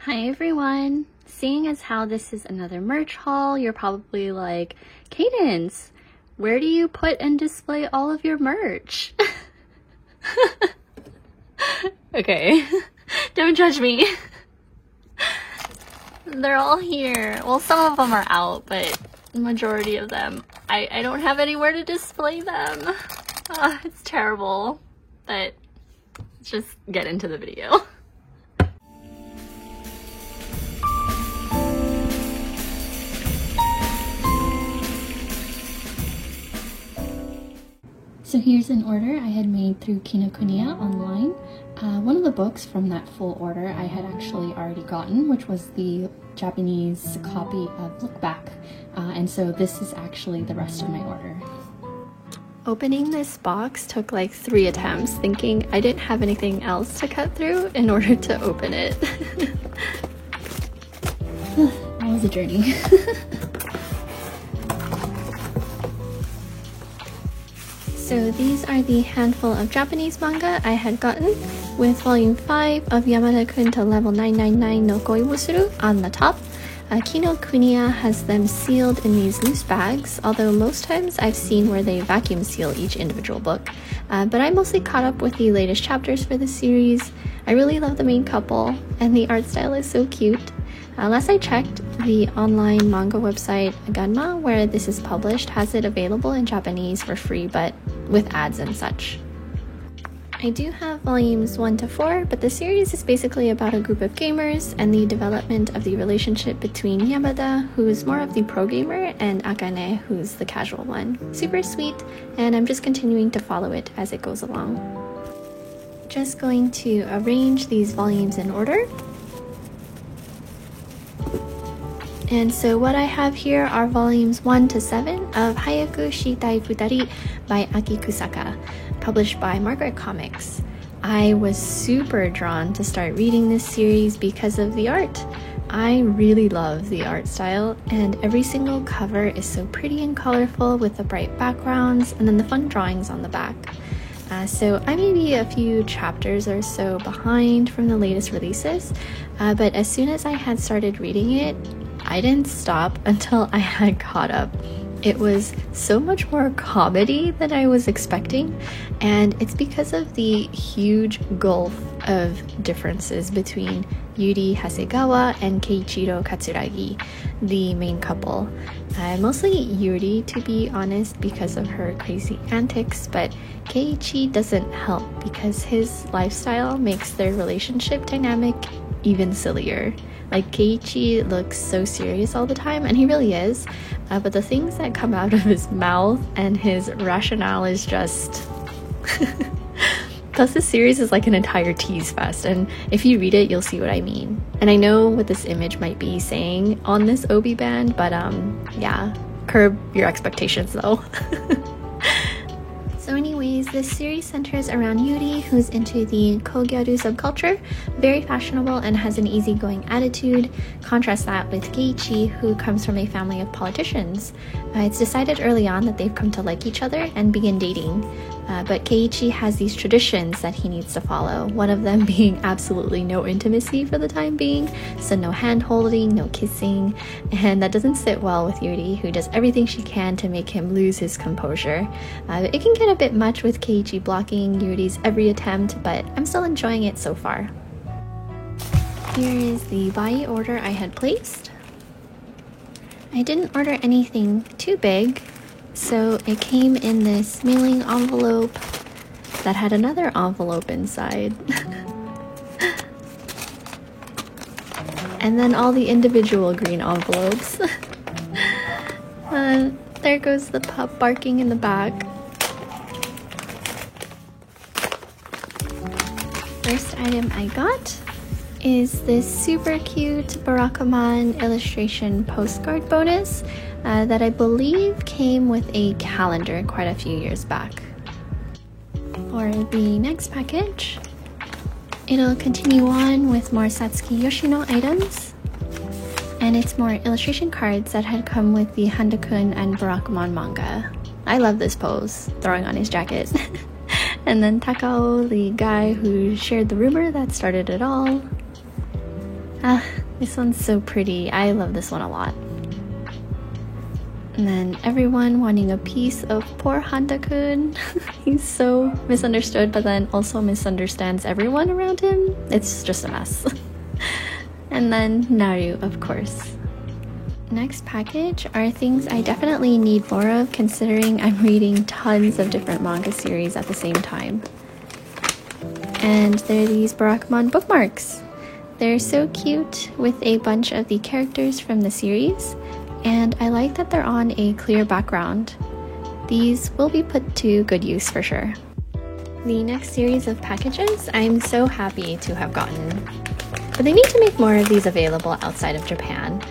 Hi everyone! Seeing as how this is another merch haul, you're probably like, Cadence, where do you put and display all of your merch? Okay, don't judge me. They're all here. Well, some of them are out, but the majority of them, I don't have anywhere to display them. It's terrible, but let's just get into the video. So here's an order I had made through KINOKUNIYA online. One of the books from that full order I had actually already gotten, which was the Japanese copy of Look Back. And so this is actually the rest of my order. Opening this box took like 3 attempts, thinking I didn't have anything else to cut through in order to open it. That was a journey. So these are the handful of Japanese manga I had gotten, with volume 5 of Yamada-kun to level 999 no Koi wo Suru on the top. KINOKUNIYA has them sealed in these loose bags, although most times I've seen where they vacuum seal each individual book. But I mostly caught up with the latest chapters for the series. I really love the main couple, and the art style is so cute. Last I checked, the online manga website Ganma, where this is published, has it available in Japanese for free, but with ads and such. I do have volumes 1 to 4, but the series is basically about a group of gamers and the development of the relationship between Yamada, who is more of the pro gamer, and Akane, who's the casual one. Super sweet, and I'm just continuing to follow it as it goes along. Just going to arrange these volumes in order. And so what I have here are volumes 1 to 7 of Hayaku, Shitai, Futari by Aki Kusaka, published by Margaret Comics. I was super drawn to start reading this series because of the art. I really love the art style, and every single cover is so pretty and colorful with the bright backgrounds and then the fun drawings on the back. So I may be a few chapters or so behind from the latest releases, but as soon as I had started reading it, I didn't stop until I had caught up. It was so much more comedy than I was expecting, and it's because of the huge gulf of differences between Yuri Hasegawa and Keiichiro Katsuragi, the main couple. Mostly Yuri, to be honest, because of her crazy antics, but Keiichi doesn't help because his lifestyle makes their relationship dynamic even sillier. Like, Keiichi looks so serious all the time, and he really is, but the things that come out of his mouth and his rationale is just... Plus, this series is like an entire tease fest, and if you read it, you'll see what I mean. And I know what this image might be saying on this obi band, but yeah, curb your expectations though. So anyways, this series centers around Yuri, who's into the Kogyaru subculture, very fashionable and has an easygoing attitude. Contrast that with Keiichi, who comes from a family of politicians. It's decided early on that they've come to like each other and begin dating. But Keiichi has these traditions that he needs to follow, one of them being absolutely no intimacy for the time being, so no hand-holding, no kissing, and that doesn't sit well with Yuri, who does everything she can to make him lose his composure. It can get a bit much with Keiichi blocking Yuri's every attempt, but I'm still enjoying it so far. Here is the buy order I had placed. I didn't order anything too big, so it came in this mailing envelope that had another envelope inside. And then all the individual green envelopes. There goes the pup barking in the back. First item I got is this super cute Barakamon illustration postcard bonus that I believe came with a calendar quite a few years back. For the next package, it'll continue on with more Satsuki Yoshino items, and it's more illustration cards that had come with the Handa-kun and Barakamon manga. I love this pose, throwing on his jacket. And then Takao, the guy who shared the rumor that started it all. This one's so pretty. I love this one a lot. And then everyone wanting a piece of poor Handa-kun. He's so misunderstood, but then also misunderstands everyone around him. It's just a mess. And then Naru, of course. Next package are things I definitely need more of, considering I'm reading tons of different manga series at the same time. And they're these Barakamon bookmarks. They're so cute with a bunch of the characters from the series, and I like that they're on a clear background. These will be put to good use for sure. The next series of packages I'm so happy to have gotten, but they need to make more of these available outside of Japan.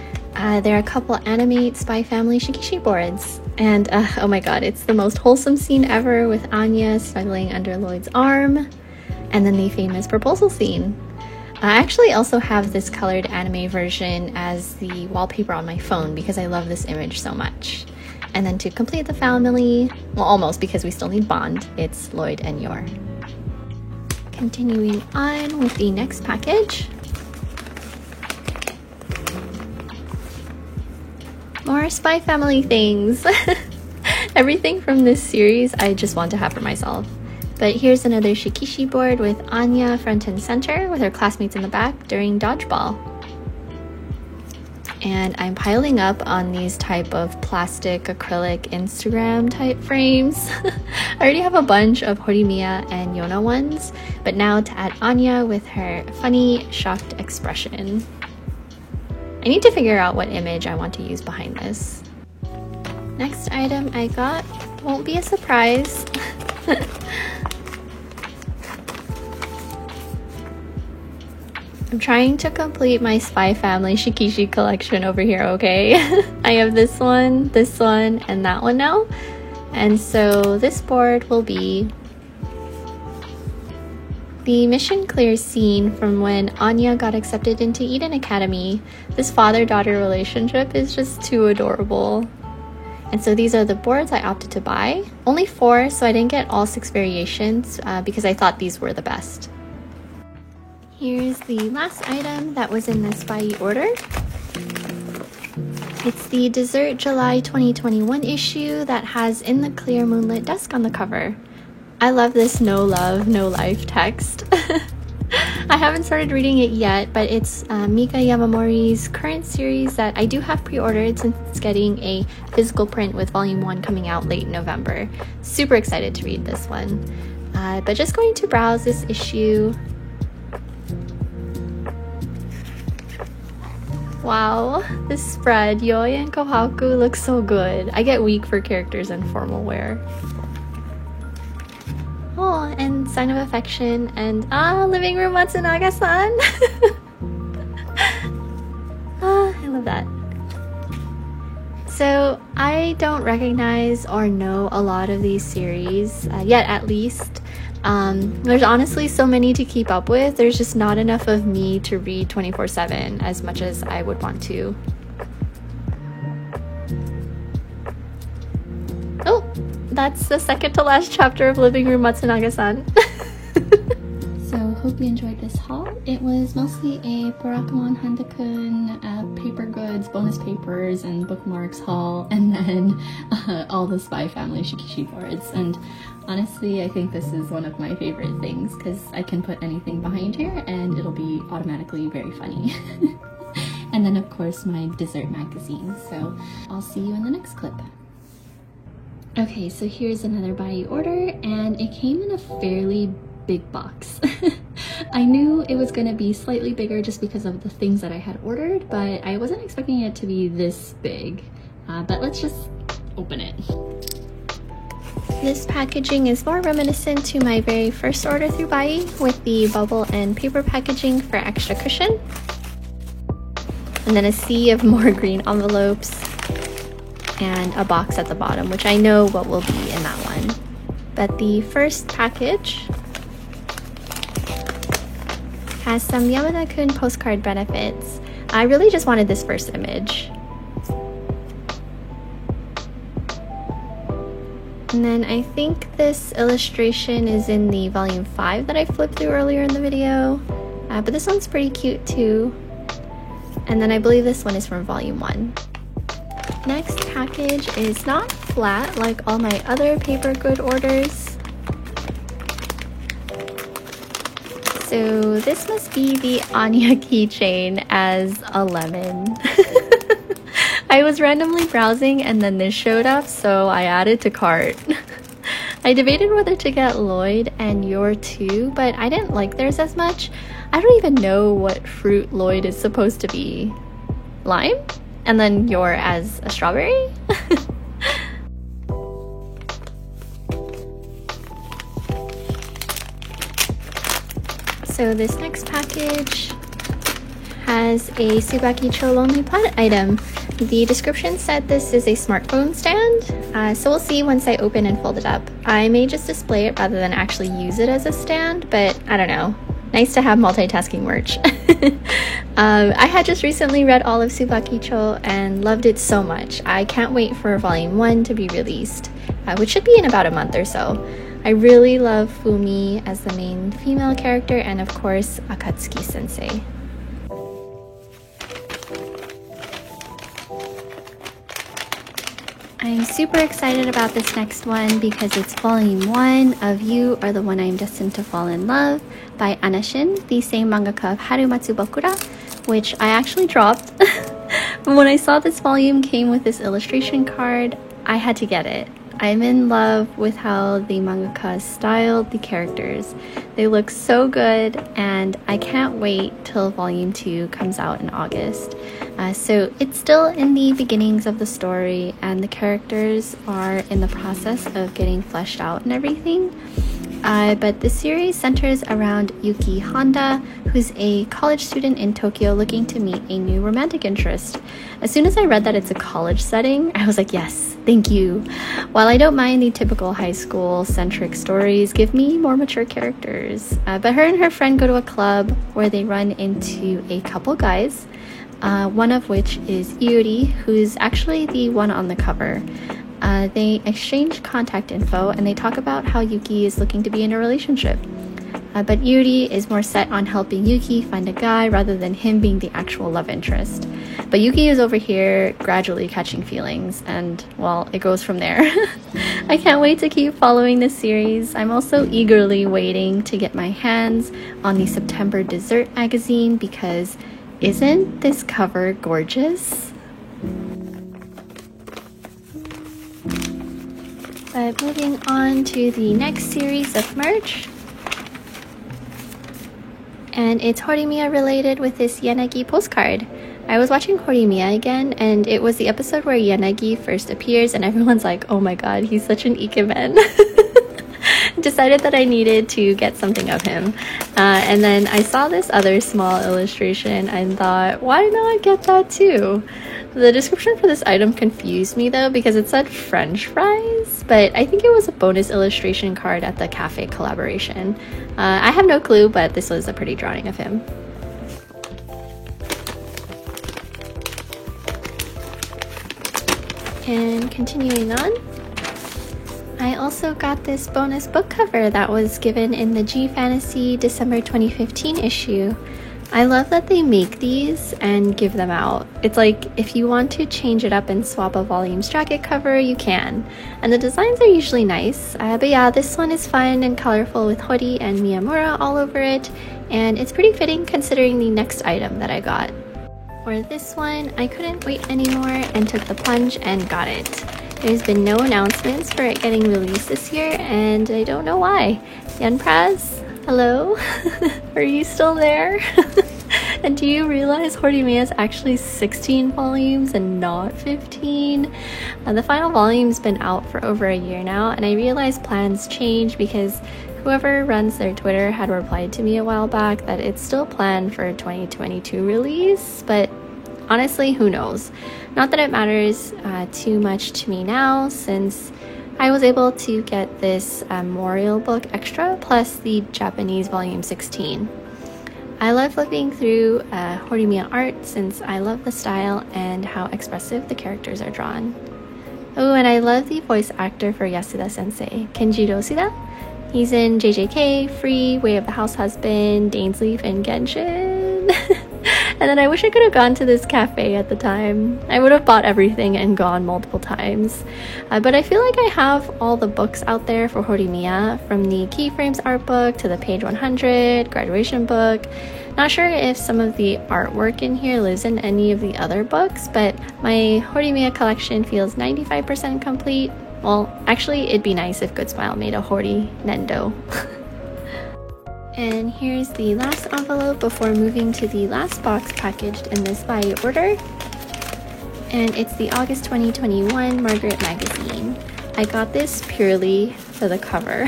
There are a couple Animate Spy Family Shikishi boards, and oh my god, it's the most wholesome scene ever with Anya snuggling under Lloyd's arm, and then the famous proposal scene. I actually also have this colored anime version as the wallpaper on my phone because I love this image so much. And then to complete the family, well, almost, because we still need Bond, it's Lloyd and Yor. Continuing on with the next package. More Spy Family things! Everything from this series I just want to have for myself. But here's another Shikishi board with Anya front and center with her classmates in the back during dodgeball. And I'm piling up on these type of plastic acrylic Instagram type frames. I already have a bunch of Horimiya and Yona ones, but now to add Anya with her funny, shocked expression. I need to figure out what image I want to use behind this. Next item I got won't be a surprise. I'm trying to complete my Spy Family Shikishi collection over here, okay? I have this one, and that one now. And so this board will be the mission clear scene from when Anya got accepted into Eden Academy. This father-daughter relationship is just too adorable. And so these are the boards I opted to buy. Only 4, so I didn't get all 6 variations because I thought these were the best. Here's the last item that was in this Buyee order. It's the Dessert July 2021 issue that has "In the Clear Moonlit Dusk" on the cover. I love this "No Love, No Life" text. I haven't started reading it yet, but it's Mika Yamamori's current series that I do have pre-ordered since it's getting a physical print with volume 1 coming out late November. Super excited to read this one. But just going to browse this issue. Wow, this spread, Yoi and Kohaku, looks so good. I get weak for characters in formal wear. Oh, and Sign of Affection, and Living Room Matsunaga-san! I love that. So, I don't recognize or know a lot of these series, yet at least. There's honestly so many to keep up with. There's just not enough of me to read 24/7 as much as I would want to. Oh, that's the second to last chapter of Living Room Matsunaga-san. So, hope you enjoyed this haul. It was mostly a Barakamon Handa-kun paper goods, bonus papers, and bookmarks haul, and then all the Spy Family Shikishi boards. And honestly, I think this is one of my favorite things because I can put anything behind here and it'll be automatically very funny. And then of course my dessert magazine. So I'll see you in the next clip. Okay, so here's another Buyee order, and it came in a fairly big box. I knew it was going to be slightly bigger just because of the things that I had ordered, but I wasn't expecting it to be this big. But let's just open it. This packaging is more reminiscent to my very first order through Buyee, with the bubble and paper packaging for extra cushion. And then a sea of more green envelopes and a box at the bottom, which I know what will be in that one. But the first package has some Yamada-kun postcard benefits. I really just wanted this first image. And then I think this illustration is in the volume 5 that I flipped through earlier in the video. But this one's pretty cute too. And then I believe this one is from volume 1. Next package is not flat like all my other paper good orders. So this must be the Anya keychain as a lemon. I was randomly browsing and then this showed up, so I added to cart. I debated whether to get Lloyd and Yor too, but I didn't like theirs as much. I don't even know what fruit Lloyd is supposed to be. Lime? And then Yor as a strawberry? So this next package has a Tsubaki-chou Lonely Planet item. The description said this is a smartphone stand, so we'll see once I open and fold it up. I may just display it rather than actually use it as a stand, but I don't know. Nice to have multitasking merch. I had just recently read all of Tsubaki-chou and loved it so much. I can't wait for volume 1 to be released, which should be in about a month or so. I really love Fumi as the main female character, and of course Akatsuki-sensei. I'm super excited about this next one because it's volume 1 of You Are the One I Am Destined to Fall in Love by Hanashi, the same mangaka of Harumatsu Bokura, which I actually dropped. When I saw this volume came with this illustration card, I had to get it. I'm in love with how the mangaka styled the characters. They look so good, and I can't wait till volume 2 comes out in August. So it's still in the beginnings of the story, and the characters are in the process of getting fleshed out and everything. But the series centers around Yuki Honda, who's a college student in Tokyo looking to meet a new romantic interest. As soon as I read that it's a college setting, I was like, yes, thank you. While I don't mind the typical high school-centric stories, give me more mature characters. But her and her friend go to a club where they run into a couple guys, one of which is Iuri, who's actually the one on the cover. They exchange contact info and they talk about how Yuki is looking to be in a relationship. But Iuri is more set on helping Yuki find a guy rather than him being the actual love interest. But Yuki is over here gradually catching feelings, and well, it goes from there. I can't wait to keep following this series. I'm also eagerly waiting to get my hands on the September Dessert magazine because isn't this cover gorgeous? But moving on to the next series of merch. And it's Horimiya related with this Yanagi postcard. I was watching Horimiya again, and it was the episode where Yanagi first appears and everyone's like, oh my god, he's such an ikemen. Decided that I needed to get something of him. And then I saw this other small illustration and thought, why not get that too? The description for this item confused me though because it said French fries, but I think it was a bonus illustration card at the cafe collaboration. I have no clue, but this was a pretty drawing of him. And continuing on, I also got this bonus book cover that was given in the G Fantasy December 2015 issue. I love that they make these and give them out. It's like if you want to change it up and swap a volume's jacket cover, you can. And the designs are usually nice. But yeah, this one is fun and colorful with Hori and Miyamura all over it. And it's pretty fitting considering the next item that I got. For this one, I couldn't wait anymore and took the plunge and got it. There's been no announcements for it getting released this year, and I don't know why. Yanpraz? Hello? Are you still there? And do you realize Horimiya is actually 16 volumes and not 15? The final volume's been out for over a year now, and I realized plans change because whoever runs their Twitter had replied to me a while back that it's still planned for a 2022 release, but honestly, who knows? Not that it matters too much to me now, since I was able to get this memorial book extra plus the Japanese volume 16. I love flipping through Horimiya art since I love the style and how expressive the characters are drawn. Oh, and I love the voice actor for Yasuda sensei, Kenji Yoshida. He's in JJK, Free, Way of the House Husband, Dainsleif, and Genshin. And then I wish I could have gone to this cafe at the time. I would have bought everything and gone multiple times. But I feel like I have all the books out there for Horimiya, from the Keyframes art book to the page 100 graduation book. Not sure if some of the artwork in here lives in any of the other books, but my Horimiya collection feels 95% complete. Well, actually, it'd be nice if Good Smile made a Hori Nendo. And here's the last envelope before moving to the last box packaged in this by order. And it's the August 2021 Margaret magazine. I got this purely for the cover.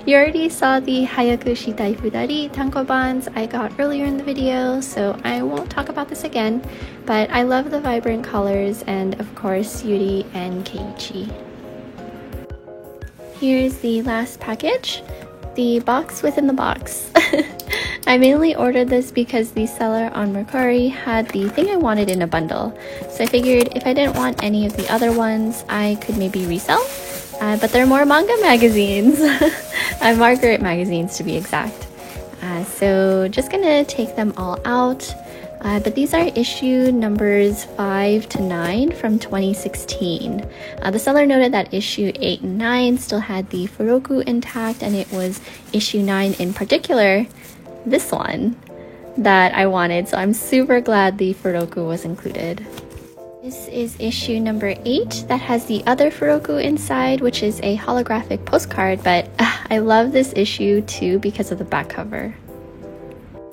You already saw the Hayaku Shitai Futari tankobons I got earlier in the video, so I won't talk about this again, but I love the vibrant colors and of course Yuri and Keiichi. Here's the last package. The box within the box. I mainly ordered this because the seller on Mercari had the thing I wanted in a bundle. So I figured if I didn't want any of the other ones, I could maybe resell. But they're more manga magazines. Margaret magazines to be exact. So just gonna take them all out. But these are issue numbers 5 to 9 from 2016. The seller noted that issue 8 and 9 still had the Furoku intact, and it was issue 9 in particular, this one, that I wanted. So I'm super glad the Furoku was included. This is issue number 8 that has the other Furoku inside, which is a holographic postcard, but I love this issue too because of the back cover.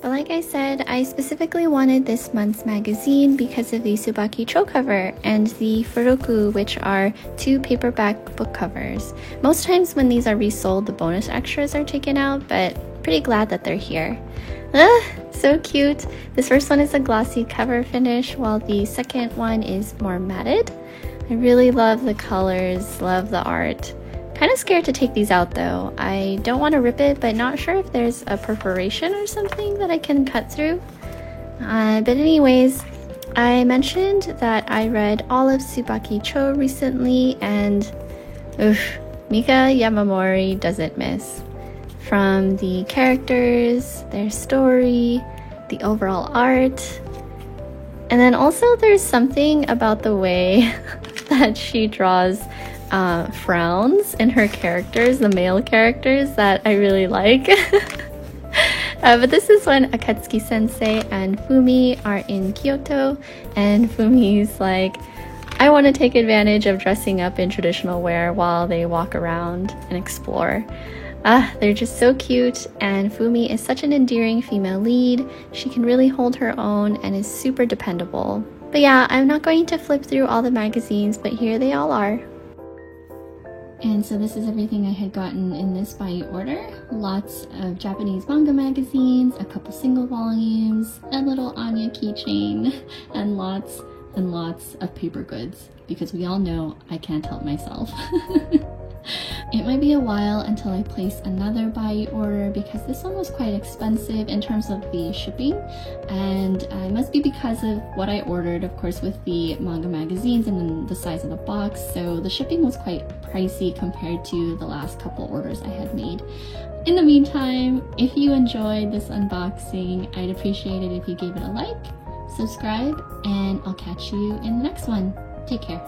But like I said, I specifically wanted this month's magazine because of the Tsubaki-chou cover and the Furoku, which are 2 paperback book covers. Most times when these are resold, the bonus extras are taken out, but pretty glad that they're here. So cute! This first one is a glossy cover finish, while the second one is more matted. I really love the colors, love the art. Kind of scared to take these out though. I don't want to rip it, but not sure if there's a perforation or something that I can cut through. But anyways, I mentioned that I read all of Tsubaki-chou recently, and Mika Yamamori doesn't miss. From the characters, their story, the overall art, and then also there's something about the way that she draws frowns in her characters, the male characters, that I really like. But this is when Akatsuki sensei and Fumi are in Kyoto, and Fumi's like, I want to take advantage of dressing up in traditional wear while they walk around and explore. They're just so cute, and Fumi is such an endearing female lead. She can really hold her own and is super dependable. But yeah, I'm not going to flip through all the magazines, but here they all are. And so this is everything I had gotten in this by order. Lots of Japanese manga magazines, a couple single volumes, a little Anya keychain, and lots of paper goods, because we all know I can't help myself. It might be a while until I place another buy order because this one was quite expensive in terms of the shipping, and it must be because of what I ordered, of course, with the manga magazines and then the size of the box, so the shipping was quite pricey compared to the last couple orders I had made. In the meantime, if you enjoyed this unboxing, I'd appreciate it if you gave it a like, subscribe, and I'll catch you in the next one. Take care.